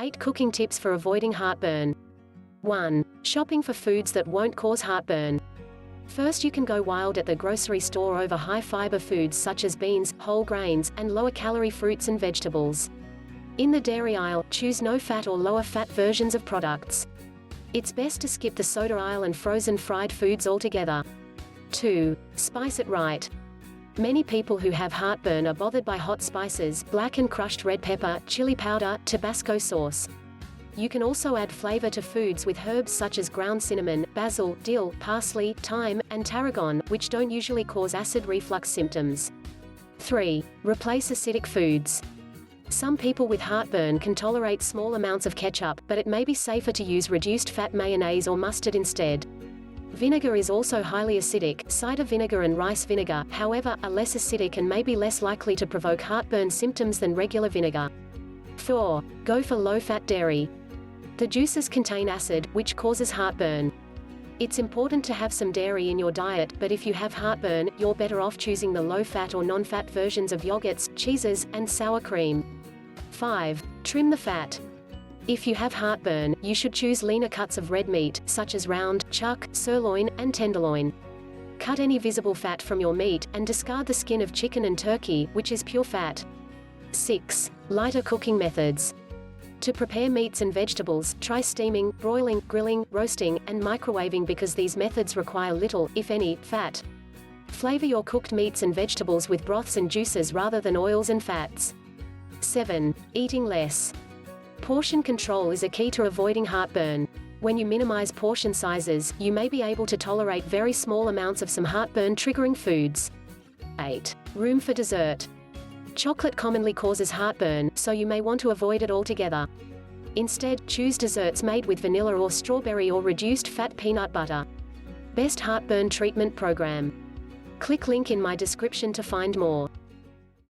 8 cooking tips for avoiding heartburn. 1. Shopping for foods that won't cause heartburn. First, you can go wild at the grocery store over high-fiber foods such as beans, whole grains, and lower-calorie fruits and vegetables. In the dairy aisle, choose no-fat or lower-fat versions of products. It's best to skip the soda aisle and frozen fried foods altogether. 2. Spice it right. Many people who have heartburn are bothered by hot spices, black and crushed red pepper, chili powder, Tabasco sauce. You can also add flavor to foods with herbs such as ground cinnamon, basil, dill, parsley, thyme, and tarragon, which don't usually cause acid reflux symptoms. 3. Replace acidic foods. Some people with heartburn can tolerate small amounts of ketchup, but it may be safer to use reduced-fat mayonnaise or mustard instead. Vinegar is also highly acidic. Cider vinegar and rice vinegar, however, are less acidic and may be less likely to provoke heartburn symptoms than regular vinegar. 4. Go for low-fat dairy. The juices contain acid, which causes heartburn. It's important to have some dairy in your diet, but if you have heartburn, you're better off choosing the low-fat or non-fat versions of yogurts, cheeses, and sour cream. 5. Trim the fat. If you have heartburn, you should choose leaner cuts of red meat, such as round, chuck, sirloin, and tenderloin. Cut any visible fat from your meat, and discard the skin of chicken and turkey, which is pure fat. 6. Lighter cooking methods. To prepare meats and vegetables, try steaming, broiling, grilling, roasting, and microwaving because these methods require little, if any, fat. Flavor your cooked meats and vegetables with broths and juices rather than oils and fats. 7. Eating less. Portion control is a key to avoiding heartburn. When you minimize portion sizes, you may be able to tolerate very small amounts of some heartburn-triggering foods. 8. Room for dessert. Chocolate commonly causes heartburn, so you may want to avoid it altogether. Instead, choose desserts made with vanilla or strawberry or reduced-fat peanut butter. Best heartburn treatment program. Click link in my description to find more.